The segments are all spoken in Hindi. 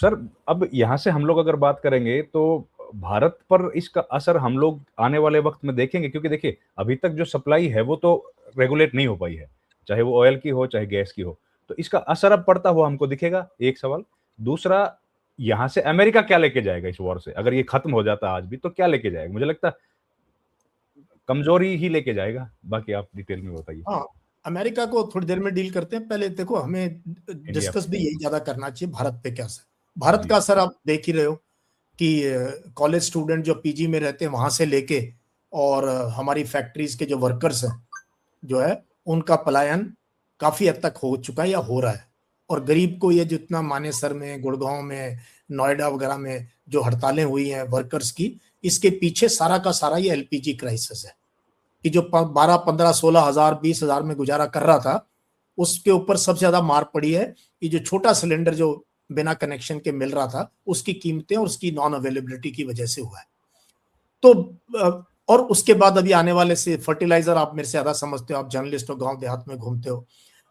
सर अब यहाँ से हम लोग अगर बात करेंगे तो भारत पर इसका असर हम लोग आने वाले वक्त में देखेंगे, क्योंकि देखिए अभी तक जो सप्लाई है वो तो रेगुलेट नहीं हो पाई है, चाहे वो ऑयल की हो चाहे गैस की हो। तो इसका असर अब पड़ता हुआ हमको दिखेगा, एक सवाल। दूसरा, यहाँ से अमेरिका क्या लेके जाएगा इस वॉर से? अगर ये खत्म हो जाता आज भी तो क्या लेके जाएगा? मुझे लगता है कमजोरी ही लेके जाएगा। बाकी आप डिटेल में बताइए। हाँ, अमेरिका को थोड़ी देर में डील करते हैं। पहले देखो, हमें इंडिया डिस्कस भी यही ज्यादा करना चाहिए, भारत पे क्या असर। पे। भारत जी। का असर आप देख ही रहे हो कि कॉलेज स्टूडेंट जो पीजी में रहते हैं वहां से लेके, और हमारी फैक्ट्रीज के जो वर्कर्स हैं जो है, उनका पलायन काफी हद तक हो चुका है या हो रहा है। और गरीब को ये जितना मानेसर में, गुड़गांव में, नोएडा वगैरह में जो हड़तालें हुई हैं वर्कर्स की, इसके पीछे सारा का सारा ये एलपीजी क्राइसिस है कि जो 12, 15, 16 हजार, 20 हजार में गुजारा कर रहा था, उसके ऊपर सबसे ज्यादा मार पड़ी है। ये जो छोटा सिलेंडर जो बिना कनेक्शन के मिल रहा था, उसकी कीमतें और उसकी नॉन अवेलेबिलिटी की वजह से हुआ है। तो और उसके बाद अभी आने वाले से फर्टिलाइजर, आप मेरे से ज्यादा समझते हो, आप जर्नलिस्ट हो, गांव देहात में घूमते हो।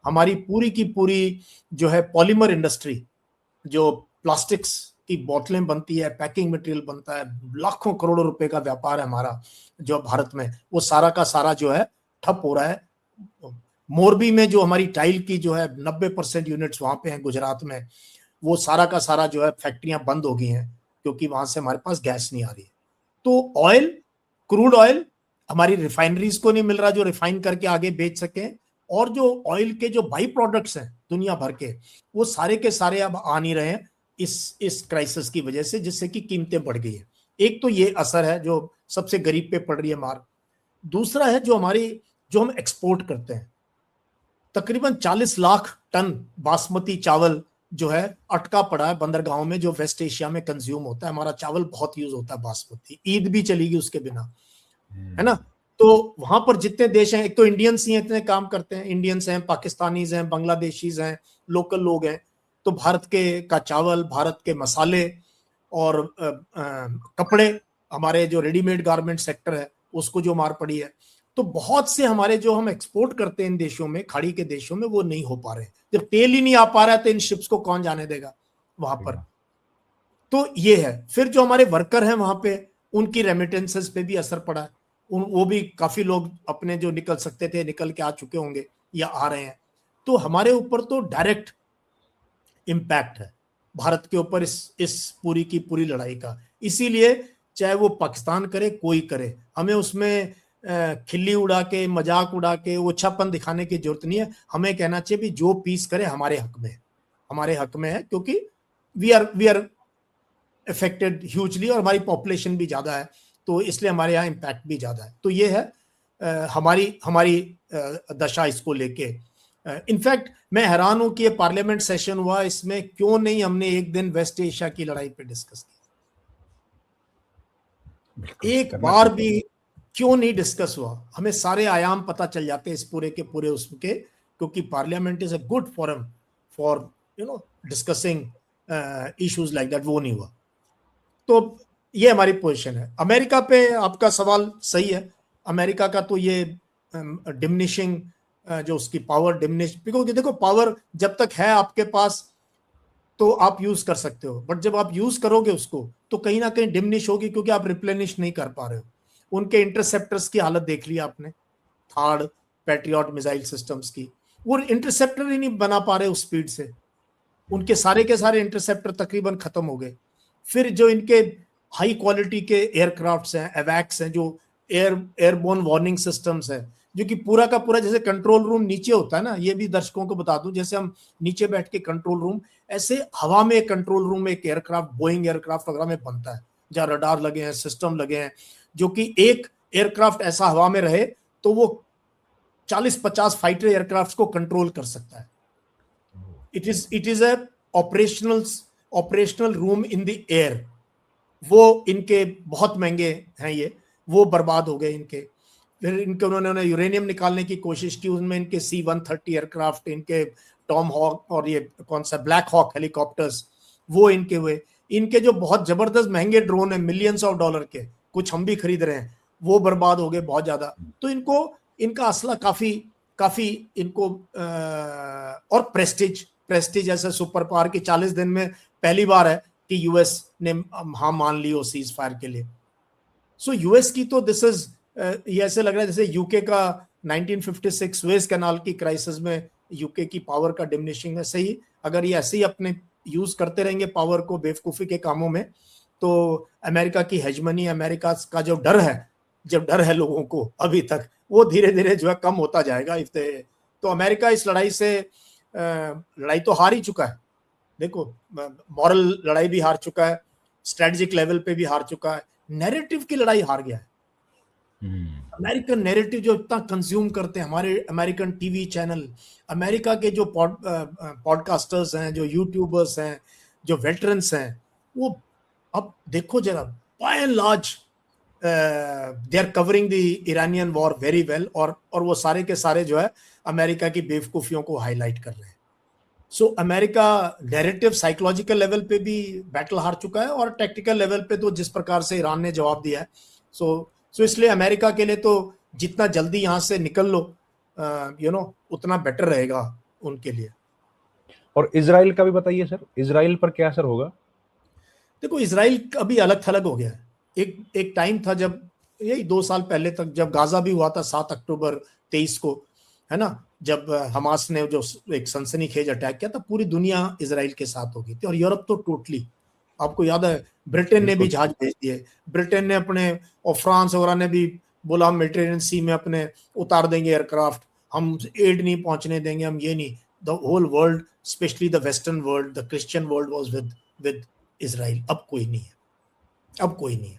हमारी पूरी की पूरी जो है पॉलीमर इंडस्ट्री, जो प्लास्टिक्स की बोतलें बनती है, पैकिंग मटेरियल बनता है, लाखों करोड़ों रुपए का व्यापार है हमारा जो भारत में, वो सारा का सारा जो है ठप हो रहा है। मोरबी में जो हमारी टाइल की जो है 90% यूनिट्स वहां पे हैं गुजरात में, वो सारा का सारा जो है फैक्ट्रियां बंद हो गई हैं क्योंकि वहां से हमारे पास गैस नहीं आ रही है। तो ऑयल, क्रूड ऑयल हमारी रिफाइनरीज को नहीं मिल रहा जो रिफाइन करके आगे बेच सके, और जो ऑयल के जो बाई प्रोडक्ट्स हैं दुनिया भर के, वो सारे के सारे अब आ नहीं रहे हैं इस क्राइसिस की वजह से, जिससे कि कीमतें बढ़ गई है। एक तो ये असर है जो सबसे गरीब पे पड़ रही है मार। दूसरा है जो हम एक्सपोर्ट करते हैं, तकरीबन 40 लाख टन बासमती चावल जो है अटका पड़ा है बंदरगाहों में, जो वेस्ट एशिया में कंज्यूम होता है। हमारा चावल बहुत यूज होता है बासमती, ईद भी चलेगी उसके बिना, है ना। तो वहां पर जितने देश हैं, एक तो इंडियंस ही इतने काम करते हैं, इंडियंस हैं, पाकिस्तानीज हैं, बांग्लादेशीज हैं, लोकल लोग हैं। तो भारत के का चावल, भारत के मसाले और कपड़े, हमारे जो रेडीमेड गारमेंट सेक्टर है उसको जो मार पड़ी है। तो बहुत से हमारे जो हम एक्सपोर्ट करते हैं इन देशों में, खाड़ी के देशों में, वो नहीं हो पा रहे। जब तेल ही नहीं आ पा रहा है तो इन शिप्स को कौन जाने देगा वहां पर। तो ये है। फिर जो हमारे वर्कर हैं वहां पे, उनकी रेमिटेंसेस पे भी असर पड़ा है। वो भी काफी लोग अपने जो निकल सकते थे निकल के आ चुके होंगे या आ रहे हैं। तो हमारे ऊपर तो डायरेक्ट इम्पैक्ट है भारत के ऊपर इस पूरी की पूरी लड़ाई का। इसीलिए चाहे वो पाकिस्तान करे, कोई करे, हमें उसमें खिल्ली उड़ा के, मजाक उड़ा के, ओछापन दिखाने की जरूरत नहीं है। हमें कहना चाहिए भी जो पीस करे हमारे हक में, हमारे हक में है, क्योंकि वी आर अफेक्टेड ह्यूजली, और हमारी पॉपुलेशन भी ज्यादा है, तो इसलिए हमारे यहाँ इम्पैक्ट भी ज्यादा है। तो ये है हमारी दशा इसको लेके। इनफैक्ट मैं हैरान हूं कि ये पार्लियामेंट सेशन हुआ, इसमें क्यों नहीं हमने एक दिन वेस्ट एशिया की लड़ाई पे डिस्कस किया, एक बार भी क्यों नहीं डिस्कस हुआ। हमें सारे आयाम पता चल जाते हैं इस पूरे के पूरे उसके, क्योंकि parliament is a good forum for discussing issues like that, वो नहीं हुआ। तो ये हमारी पोजीशन है। अमेरिका पे आपका सवाल सही है। अमेरिका का तो ये डिमिनिशिंग जो उसकी पावर डिमिनिश, क्योंकि देखो पावर जब तक है आपके पास तो आप यूज कर सकते हो, बट जब आप यूज करोगे उसको तो कहीं ना कहीं डिमिनिश होगी, क्योंकि आप रिप्लेनिश नहीं कर पा रहे हो। उनके इंटरसेप्टर्स की हालत देख ली आपने, थर्ड पैट्रियट मिसाइल सिस्टम्स की, वो इंटरसेप्टर ही नहीं बना पा रहे उस स्पीड से। उनके सारे के सारे इंटरसेप्टर तकरीबन खत्म हो गए। फिर जो इनके हाई क्वालिटी के एयरक्राफ्ट्स हैं, एवैक्स हैं, जो एयरबोर्न वार्निंग सिस्टम्स है, जो कि पूरा का पूरा जैसे कंट्रोल रूम नीचे होता है ना, ये भी दर्शकों को बता दूं, जैसे हम नीचे बैठ के कंट्रोल रूम, ऐसे हवा में कंट्रोल रूम एक एयरक्राफ्ट, बोइंग एयरक्राफ्ट वगैरह में बनता है, जहाँ रडार लगे हैं, सिस्टम लगे हैं, जो कि एक एयरक्राफ्ट ऐसा हवा में रहे तो वो 40-50 फाइटर एयरक्राफ्ट को कंट्रोल कर सकता है। It is a operational room in the air. वो इनके बहुत महंगे हैं, ये वो बर्बाद हो गए इनके। फिर इनके उन्होंने यूरेनियम निकालने की कोशिश की, उनमें इनके C-130 एयरक्राफ्ट, इनके टॉम हॉक और ये कौन सा ब्लैक हॉक हेलीकॉप्टर्स, वो इनके हुए। इनके जो बहुत जबरदस्त महंगे ड्रोन है मिलियंस ऑफ डॉलर के, कुछ हम भी खरीद रहे हैं, वो बर्बाद हो गए बहुत ज्यादा। तो इनको इनका असला काफी इनको और प्रेस्टीज ऐसे सुपर पावर की 40 दिन में पहली बार है कि यूएस ने हाँ मान ली हो सीज फायर के लिए। सो यूएस की तो दिस इज, ये ऐसे लग रहा है जैसे यूके का 1956 स्वेज कैनाल की क्राइसिस में यूके की पावर का डिमिनिशिंग है। सही, अगर ये ऐसे ही अपने यूज करते रहेंगे पावर को बेवकूफी के कामों में, तो अमेरिका की हेजमनी, अमेरिका का जो डर है लोगों को अभी तक, वो धीरे धीरे जो है कम होता जाएगा। तो अमेरिका इस लड़ाई से लड़ाई तो हार ही चुका है। देखो, मॉरल लड़ाई भी हार चुका है, स्ट्रेटेजिक लेवल पे भी हार चुका है, नैरेटिव की लड़ाई हार गया है। अमेरिकन नैरेटिव जो इतना कंज्यूम करते हैं हमारे अमेरिकन टीवी चैनल, अमेरिका के जो पॉडकास्टर्स हैं, जो यूट्यूबर्स हैं, जो वेटरन्स हैं, वो अब देखो जरा, by and large they are covering the Iranian war very well, और वो सारे के सारे जो है अमेरिका की बेवकूफियों को हाईलाइट कर रहे हैं। So America narrative psychological level पे भी बैटल हार चुका है, और टैक्टिकल लेवल पे तो जिस प्रकार से ईरान ने जवाब दिया है, सो इसलिए अमेरिका के लिए तो जितना जल्दी यहाँ से निकल लो उतना बेटर रहेगा उनके लिए। और इजराइल का भी बताइए सर, इजराइल पर क्या असर होगा? देखो, इजराइल अभी अलग थलग हो गया है। एक टाइम था जब, यही 2 साल पहले तक, जब गाजा भी हुआ था 7 अक्टूबर 23 को, है ना, जब हमास ने जो एक सनसनीखेज अटैक किया था, पूरी दुनिया इजराइल के साथ हो गई थी, और यूरोप तो टोटली, आपको याद है ब्रिटेन ने भी जहाज भेज दिए, ब्रिटेन ने अपने, और फ्रांस वगैरह ने भी बोला हम मेडिटेरेनियन सी में अपने उतार देंगे एयरक्राफ्ट, हम एड नहीं पहुंचने देंगे, हम ये नहीं। The whole world, specially the western world, the Christian world was with Israel. अब कोई नहीं है, अब कोई नहीं है।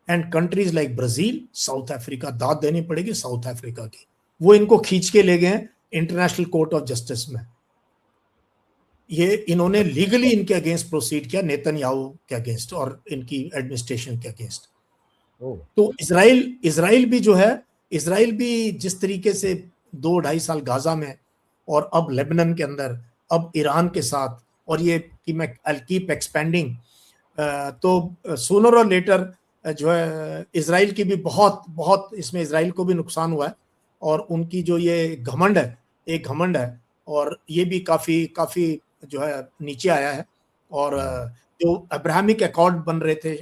And countries like Brazil, South Africa, दाद देनी पड़ेगी साउथ अफ्रीका की, वो इनको खींच के ले गए इंटरनेशनल कोर्ट ऑफ जस्टिस में। ये इन्होंने लीगली इनके अगेंस्ट प्रोसीड किया, नेतन्याहू के अगेंस्ट और इनकी एडमिनिस्ट्रेशन के अगेंस्ट। तो इजराइल भी जो है, इजराइल भी जिस तरीके से 2-2.5 साल गाजा में, और अब लेबनान के अंदर, अब ईरान के साथ, और ये कि मैं आई कीप एक्सपेंडिंग, तो सूनर और लेटर जो है इजराइल की भी बहुत इसमें इजराइल को भी नुकसान हुआ है, और उनकी जो ये घमंड है, और ये भी काफी जो है नीचे आया है। और जो अब्राहमिक अकॉर्ड बन रहे थे,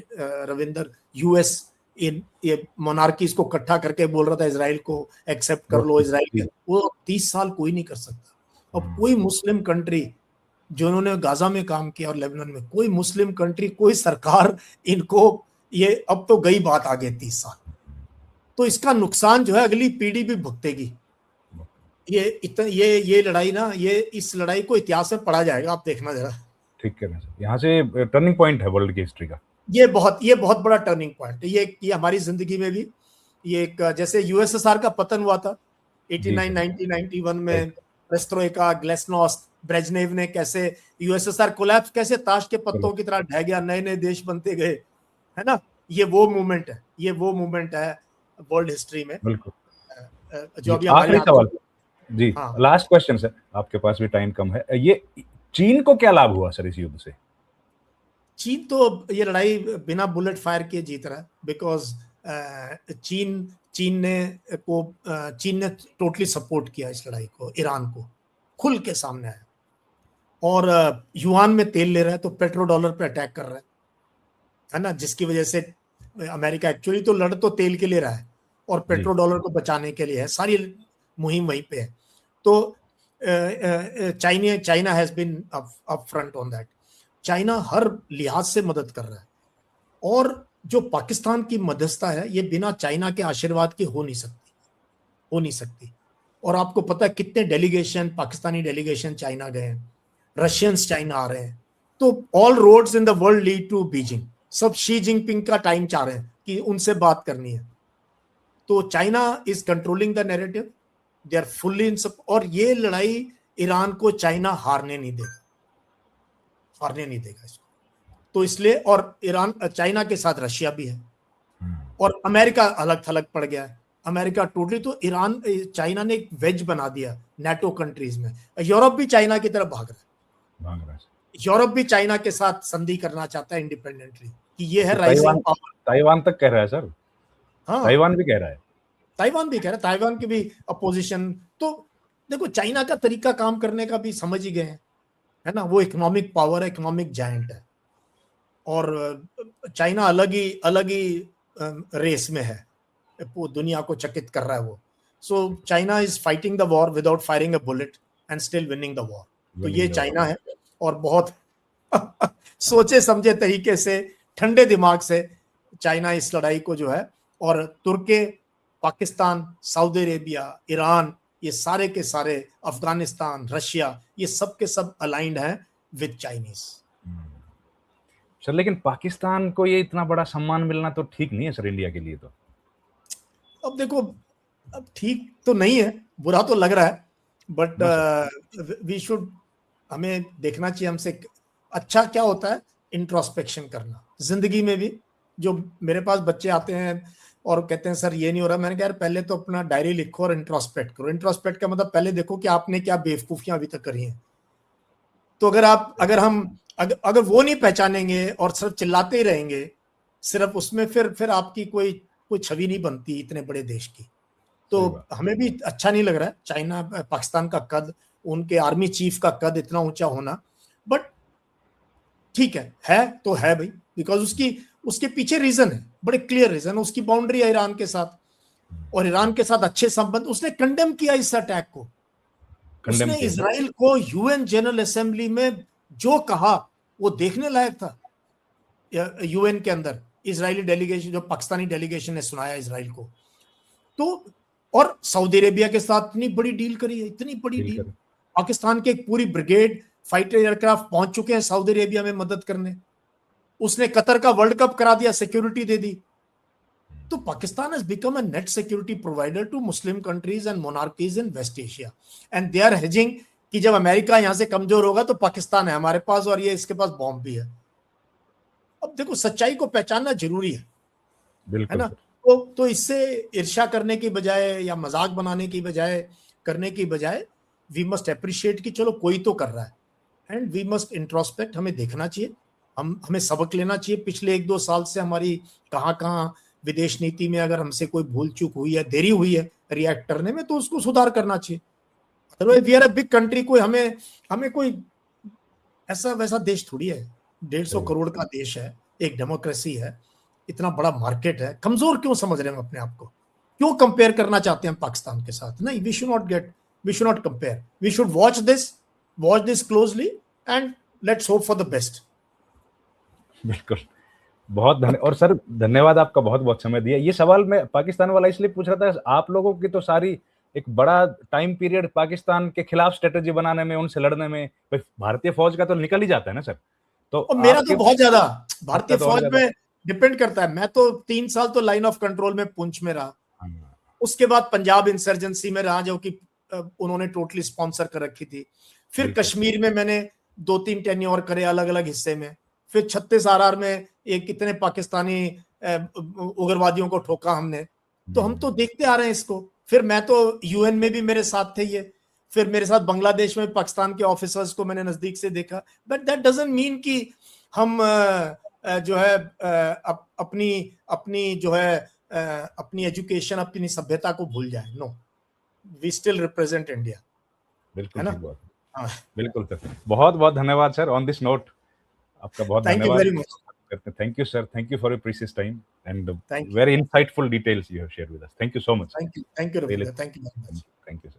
रविंदर, यूएस ये मोनार्कीज को इकट्ठा करके बोल रहा था इजराइल को एक्सेप्ट कर लो, इजराइल, वो 30 साल कोई नहीं कर सकता। अब कोई मुस्लिम कंट्री जो उन्होंने गाजा में काम किया और लेबनान में, कोई मुस्लिम कंट्री, कोई सरकार इनको, ये अब तो गई बात आगे 30 साल, तो इसका नुकसान जो है अगली पीढ़ी भी भुगतेगी। ये लड़ाई ना, इस लड़ाई को इतिहास में पढ़ा जाएगा, आप देखना जरा। ठीक है सर, यहाँ से टर्निंग पॉइंट है वर्ल्ड की हिस्ट्री का, ये बहुत बड़ा टर्निंग पॉइंट है। ये हमारी जिंदगी में भी, ये एक, जैसे यूएसएसआर का पतन हुआ था 89, 90, 91 में, पेरेस्ट्रोइका, ग्लेस्नोस्ट, ब्रेजनेव ने कैसे यूएसएसआर कोलैप्स, कैसे ताश के पत्तों की तरह ढह गया, नए नए देश बनते गए, है ना। ये वो मूवमेंट है वर्ल्ड हिस्ट्री में। बिल्कुल। जो अभी आखिरी सवाल जी, लास्ट क्वेश्चन सर, आपके पास भी टाइम कम है, ये चीन को क्या लाभ हुआ सर इस युद्ध से? चीन तो ये लड़ाई बिना बुलेट फायर के जीत रहा है, बिकॉज चीन ने टोटली सपोर्ट किया इस लड़ाई को, ईरान को खुल के सामने आया, और युआन में तेल ले रहा है, तो पेट्रो डॉलर पे अटैक कर रहा है ना, जिसकी वजह से अमेरिका एक्चुअली तो लड़ तो तेल के लिए रहा है, और पेट्रो डॉलर को बचाने के लिए है, सारी मुहिम वहीं पे है। तो China has been up front on that. China हर लिहाज से मदद कर रहा है, और जो पाकिस्तान की मध्यस्थता है, ये बिना चाइना के आशीर्वाद के हो नहीं सकती। और आपको पता है कितने डेलीगेशन, पाकिस्तानी डेलीगेशन चाइना गए हैं, रशियंस चाइना आ रहे हैं, तो all roads in the world lead to Beijing. सब शी जिनपिंग का टाइम चाह रहे हैं कि उनसे बात करनी है। तो China is controlling the narrative, they are fully in सब, और ये लड़ाई ईरान को चाइना हारने नहीं देगा इसको। तो इसलिए, और ईरान, चाइना के साथ रशिया भी है, और अमेरिका अलग थलग पड़ गया है, अमेरिका टोटली। तो चाइना ने एक वेज बना दिया नेटो कंट्रीज में। यूरोप भी चाइना की तरफ भाग रहा है। यूरोप भी चाइना के साथ संधि करना चाहता है इंडिपेंडेंटली, कि ये है राइजिंग पावर। ताइवान तक कह रहा है सर। हाँ, ताइवान भी कह रहा है, ताइवान की भी अपोजिशन। तो देखो, चाइना का तरीका काम करने का भी समझ ही गए हैं, है ना, वो इकोनॉमिक पावर है, इकोनॉमिक जायंट है, और चाइना अलग ही रेस में है, वो दुनिया को चकित कर रहा है वो। So China is fighting the war without firing a bullet and still winning the war. तो ये चाइना है, और बहुत सोचे समझे तरीके से, ठंडे दिमाग से चाइना इस लड़ाई को जो है, और तुर्की, पाकिस्तान, सऊदी अरेबिया, ईरान, ये सारे के सारे, अफगानिस्तान, रशिया, ये सब के सब अलाइंड हैं विद चाइनीज। सर लेकिन पाकिस्तान को ये इतना बड़ा सम्मान मिलना तो ठीक नहीं है सर इंडिया के लिए। तो अब देखो, अब ठीक तो नहीं है, बुरा तो लग रहा है, बट वी शुड, हमें देखना चाहिए हमसे अच्छा क्या होता है, इंट्रोस्पेक्शन करना जिंदगी में भी। जो मेरे पास बच्चे आते हैं और कहते हैं सर ये नहीं हो रहा, मैंने कहा यार पहले तो अपना डायरी लिखो और इंट्रोस्पेक्ट करो। इंट्रोस्पेक्ट का मतलब पहले देखो कि आपने क्या बेवकूफियां अभी तक करी हैं। तो अगर वो नहीं पहचानेंगे और सिर्फ चिल्लाते ही रहेंगे सिर्फ उसमें, फिर आपकी कोई छवि नहीं बनती इतने बड़े देश की। तो हमें भी अच्छा नहीं लग रहा है चाइना, पाकिस्तान का कद, उनके आर्मी चीफ का कद इतना ऊंचा होना, बट ठीक है तो है भाई, बिकॉज उसके पीछे रीजन है, बड़े क्लियर रीजन है, उसकी बाउंड्री है ईरान के साथ, और ईरान के साथ अच्छे संबंध। उसने कंडेम किया इस अटैक को, उसने इजराइल को यूएन जनरल असेंबली में जो कहा वो देखने लायक था। यूएन के अंदर इजरायली डेलीगेशन, जो पाकिस्तानी डेलीगेशन ने सुनाया इजराइल को, तो और सऊदी अरेबिया के साथ इतनी बड़ी डील करी है, इतनी बड़ी डील। पाकिस्तान के एक पूरी ब्रिगेड फाइटर एयरक्राफ्ट पहुंच चुके हैं सऊदी अरेबिया में मदद करने। उसने कतर का वर्ल्ड कप करा दिया, सिक्योरिटी दे दी। तो Pakistan has become a net security provider to Muslim countries and monarchies in West Asia, and they are hedging कि जब अमेरिका यहां से कमजोर होगा तो पाकिस्तान है हमारे पास, और ये इसके पास बॉम्ब भी है। अब देखो, सच्चाई को पहचानना जरूरी है ना। तो इससे ईर्ष्या करने की बजाय या मजाक बनाने की बजाय वी मस्ट अप्रिशिएट कि चलो कोई तो कर रहा है, एंड वी मस्ट इंट्रोस्पेक्ट। हमें देखना चाहिए, हमें सबक लेना चाहिए पिछले 1-2 साल से, हमारी कहाँ विदेश नीति में अगर हमसे कोई भूल चूक हुई है, देरी हुई है रिएक्ट करने में, तो उसको सुधार करना चाहिए। Otherwise we are a big country, कोई हमें कोई ऐसा वैसा देश थोड़ी है, 150 करोड़ का देश है, एक डेमोक्रेसी है, इतना बड़ा मार्केट है। कमजोर क्यों समझ रहे हैं अपने आप को, क्यों कंपेयर करना चाहते हैं पाकिस्तान के साथ? नहीं, we should not compare, we should watch this closely and let's hope for the best. बिल्कुल, बहुत धन्यवाद। और सर धन्यवाद, आपका बहुत बहुत समय दिया। ये सवाल मैं पाकिस्तान वाला इसलिए पूछ रहा था, आप लोगों की तो सारी एक बड़ा टाइम पीरियड पाकिस्तान के खिलाफ स्ट्रेटेजी बनाने में, उनसे लड़ने में, भारतीय फौज का तो निकल ही जाता है ना सर। तो मेरा तो बहुत ज्यादा भारतीय फौज में डिपेंड करता है। मैं तो 3 साल तो लाइन ऑफ कंट्रोल में पुंछ में रहा, उसके बाद पंजाब इंसर्जेंसी में रहा, जो कि उन्होंने टोटली स्पॉन्सर कर रखी थी। फिर कश्मीर में मैंने 2-3 टेन्योर करे अलग अलग हिस्से में। फिर 36 RR में एक कितने पाकिस्तानी उग्रवादियों को ठोका हमने। तो हम तो देखते आ रहे हैं इसको। फिर मैं तो यूएन में भी मेरे साथ थे ये, फिर मेरे साथ बांग्लादेश में पाकिस्तान के ऑफिसर्स को मैंने नजदीक से देखा। बट दैट डजंट मीन कि हम जो है अपनी जो है अपनी एजुकेशन, अपनी सभ्यता को भूल जाए। No, we still represent India. बिल्कुल ठीक बात। बिल्कुल सर, बहुत बहुत धन्यवाद सर। ऑन दिस नोट आपका बहुत धन्यवाद। Thank you very much. Thank you sir, thank you for your precious time and very insightful details you have shared with us. Thank you so much. Thank you, Ravindra. Thank you very much. Thank you, sir.